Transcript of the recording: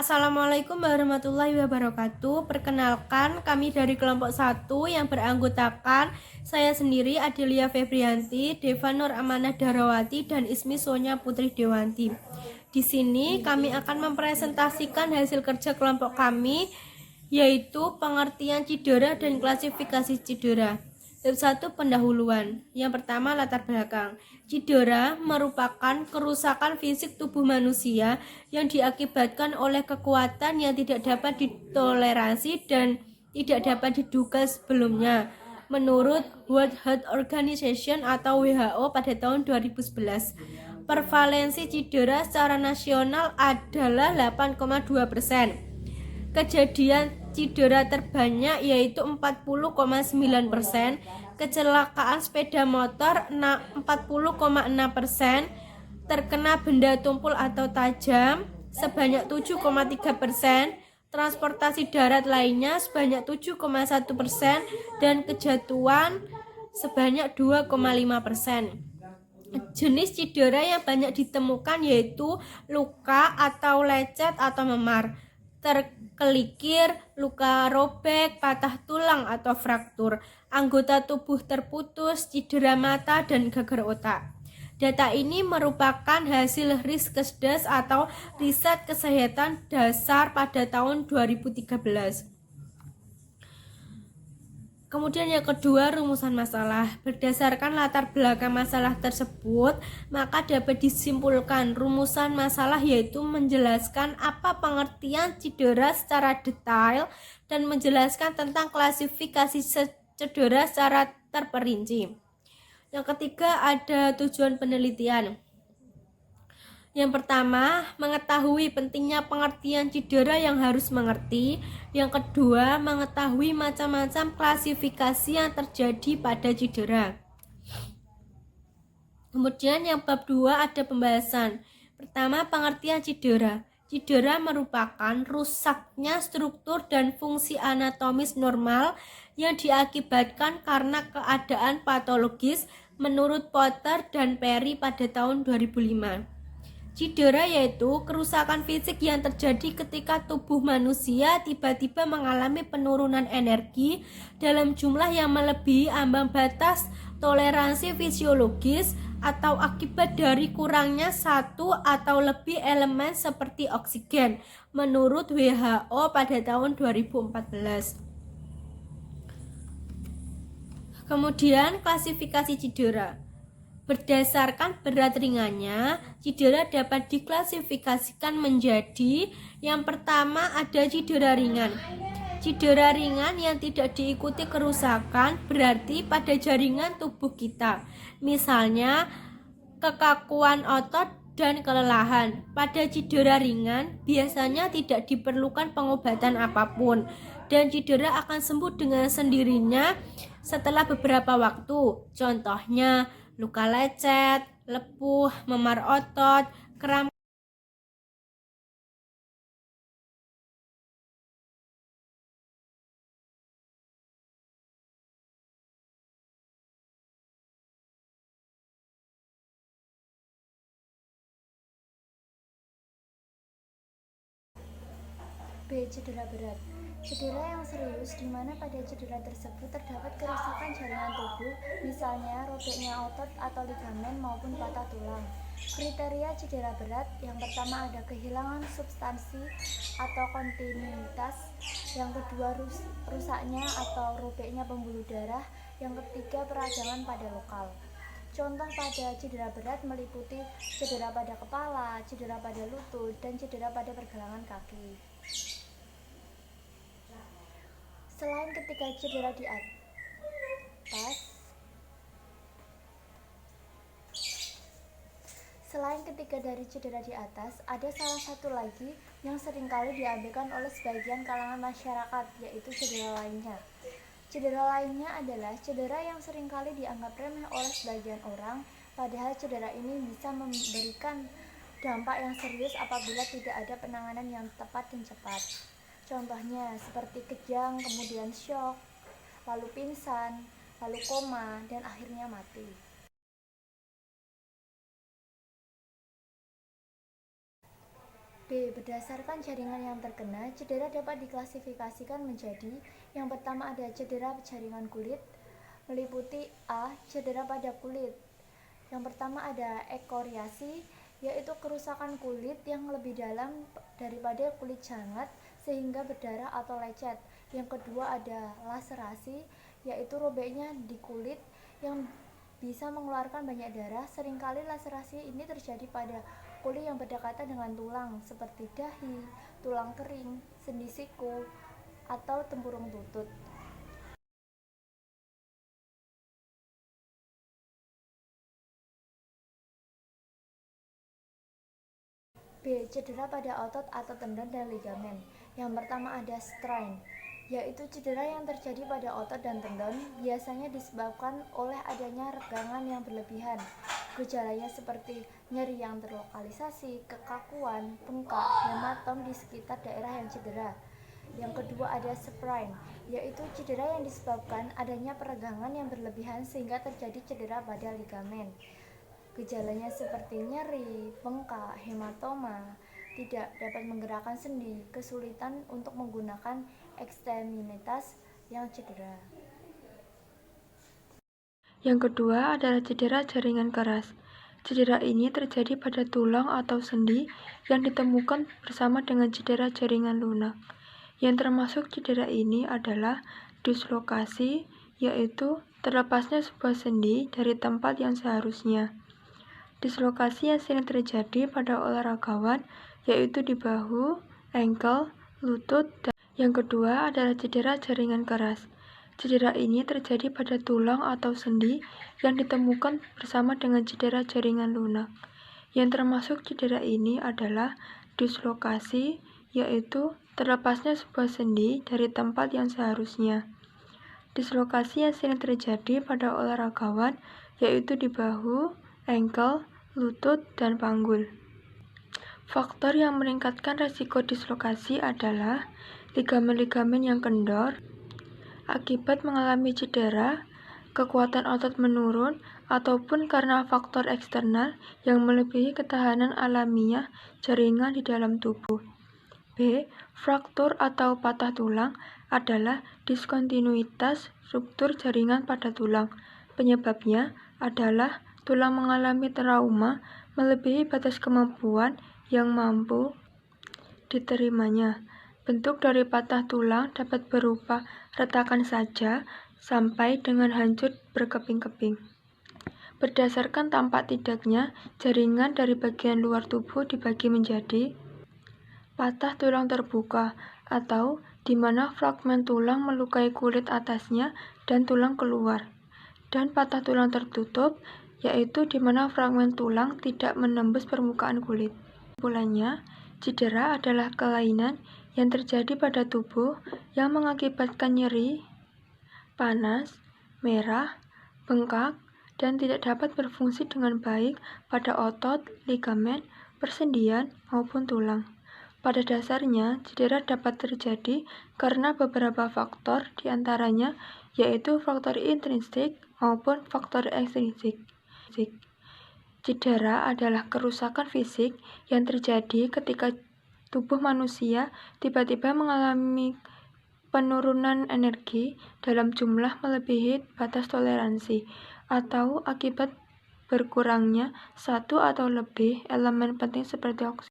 Assalamualaikum warahmatullahi wabarakatuh. Perkenalkan, kami dari kelompok 1 yang beranggotakan saya sendiri Adelia Febrianti, Deva Nur Amanah Darawati, dan Ismi Sonya Putri Dewanti. Di sini kami akan mempresentasikan hasil kerja kelompok kami, yaitu pengertian cedera dan klasifikasi cedera. Bab 1 pendahuluan. Yang pertama latar belakang. Cedera merupakan kerusakan fisik tubuh manusia yang diakibatkan oleh kekuatan yang tidak dapat ditoleransi dan tidak dapat diduga sebelumnya. Menurut World Health Organization atau WHO pada tahun 2011, prevalensi cedera secara nasional adalah 8,2%. Kejadian cedera terbanyak yaitu 40,9%, kecelakaan sepeda motor 40,6%, terkena benda tumpul atau tajam sebanyak 7,3%, transportasi darat lainnya sebanyak 7,1%, dan kejatuhan sebanyak 2,5%. Jenis cedera yang banyak ditemukan yaitu luka atau lecet atau memar, terkelikir, luka robek, patah tulang atau fraktur, anggota tubuh terputus, cedera mata, dan gegar otak. Data ini merupakan hasil Riskesdas atau Riset Kesehatan Dasar pada tahun 2013. Kemudian yang kedua, rumusan masalah. Berdasarkan latar belakang masalah tersebut, maka dapat disimpulkan rumusan masalah yaitu menjelaskan apa pengertian cedera secara detail dan menjelaskan tentang klasifikasi cedera secara terperinci. Yang ketiga, ada tujuan penelitian. Yang pertama, mengetahui pentingnya pengertian cedera yang harus mengerti. Yang kedua, mengetahui macam-macam klasifikasi yang terjadi pada cedera. Kemudian yang bab 2 ada pembahasan. Pertama, pengertian cedera. Cedera merupakan rusaknya struktur dan fungsi anatomis normal yang diakibatkan karena keadaan patologis menurut Potter dan Perry pada tahun 2005. Cedera yaitu kerusakan fisik yang terjadi ketika tubuh manusia tiba-tiba mengalami penurunan energi dalam jumlah yang melebihi ambang batas toleransi fisiologis atau akibat dari kurangnya satu atau lebih elemen seperti oksigen, menurut WHO pada tahun 2014. Kemudian klasifikasi cedera. Berdasarkan berat ringannya, cedera dapat diklasifikasikan menjadi: yang pertama ada cedera ringan. Cedera ringan yang tidak diikuti kerusakan berarti pada jaringan tubuh kita, misalnya kekakuan otot dan kelelahan. Pada cedera ringan biasanya tidak diperlukan pengobatan apapun dan cedera akan sembuh dengan sendirinya setelah beberapa waktu. Contohnya luka lecet, lepuh, memar otot, kram. B. Cedera berat. Cedera yang serius di mana pada cedera tersebut terdapat kerusakan jaringan tubuh, misalnya robeknya otot atau ligamen maupun patah tulang. Kriteria cedera berat: yang pertama ada kehilangan substansi atau kontinuitas, yang kedua rusaknya atau robeknya pembuluh darah, yang ketiga peradangan pada lokal. Contoh pada cedera berat meliputi cedera pada kepala, cedera pada lutut, dan cedera pada pergelangan kaki. Selain ketika cedera di atas, Selain ketiga dari cedera di atas, ada salah satu lagi yang seringkali diabaikan oleh sebagian kalangan masyarakat, yaitu cedera lainnya. Cedera lainnya adalah cedera yang seringkali dianggap remeh oleh sebagian orang, padahal cedera ini bisa memberikan dampak yang serius apabila tidak ada penanganan yang tepat dan cepat. Contohnya seperti kejang, kemudian syok, lalu pingsan, lalu koma, dan akhirnya mati. B. Berdasarkan jaringan yang terkena, cedera dapat diklasifikasikan menjadi: yang pertama ada cedera jaringan kulit, meliputi A. Cedera pada kulit. Yang pertama ada ekoriasi, yaitu kerusakan kulit yang lebih dalam daripada kulit hangat sehingga berdarah atau lecet. Yang kedua ada laserasi, yaitu robeknya di kulit yang bisa mengeluarkan banyak darah. Seringkali laserasi ini terjadi pada kulit yang berdekatan dengan tulang seperti dahi, tulang kering, sendi siku, atau tempurung lutut. B. Cedera pada otot atau tendon dan ligamen. Yang pertama ada strain, yaitu cedera yang terjadi pada otot dan tendon, biasanya disebabkan oleh adanya regangan yang berlebihan. Gejalanya seperti nyeri yang terlokalisasi, kekakuan, bengkak, hematom di sekitar daerah yang cedera. Yang kedua ada sprain, yaitu cedera yang disebabkan adanya peregangan yang berlebihan sehingga terjadi cedera pada ligamen. Gejalanya seperti nyeri, bengkak, hematoma, tidak dapat menggerakkan sendi, kesulitan untuk menggunakan ekstremitas yang cedera. Yang kedua adalah cedera jaringan keras. Cedera ini terjadi pada tulang atau sendi yang ditemukan bersama dengan cedera jaringan lunak. Yang termasuk cedera ini adalah dislokasi, yaitu terlepasnya sebuah sendi dari tempat yang seharusnya. Dislokasi yang sering terjadi pada olahragawan yaitu di bahu, ankle, lutut, dan yang kedua adalah cedera jaringan keras. Cedera ini terjadi pada tulang atau sendi yang ditemukan bersama dengan cedera jaringan lunak. Yang termasuk cedera ini adalah dislokasi, yaitu terlepasnya sebuah sendi dari tempat yang seharusnya. Dislokasi yang sering terjadi pada olahragawan yaitu di bahu, ankle, lutut, dan panggul. Faktor yang meningkatkan resiko dislokasi adalah ligamen-ligamen yang kendor akibat mengalami cedera, kekuatan otot menurun, ataupun karena faktor eksternal yang melebihi ketahanan alamiah jaringan di dalam tubuh. B. Fraktur atau patah tulang adalah diskontinuitas struktur jaringan pada tulang. Penyebabnya adalah tulang mengalami trauma melebihi batas kemampuan yang mampu diterimanya. Bentuk dari patah tulang dapat berupa retakan saja sampai dengan hancur berkeping-keping. Berdasarkan tampak tidaknya jaringan dari bagian luar tubuh dibagi menjadi patah tulang terbuka, atau di mana fragmen tulang melukai kulit atasnya dan tulang keluar, dan patah tulang tertutup, yaitu di mana fragmen tulang tidak menembus permukaan kulit. Kesimpulannya, cedera adalah kelainan yang terjadi pada tubuh yang mengakibatkan nyeri, panas, merah, bengkak, dan tidak dapat berfungsi dengan baik pada otot, ligamen, persendian, maupun tulang. Pada dasarnya, cedera dapat terjadi karena beberapa faktor, diantaranya yaitu faktor intrinsik maupun faktor ekstrinsik. Cedera adalah kerusakan fisik yang terjadi ketika tubuh manusia tiba-tiba mengalami penurunan energi dalam jumlah melebihi batas toleransi, atau akibat berkurangnya satu atau lebih elemen penting seperti oksigen.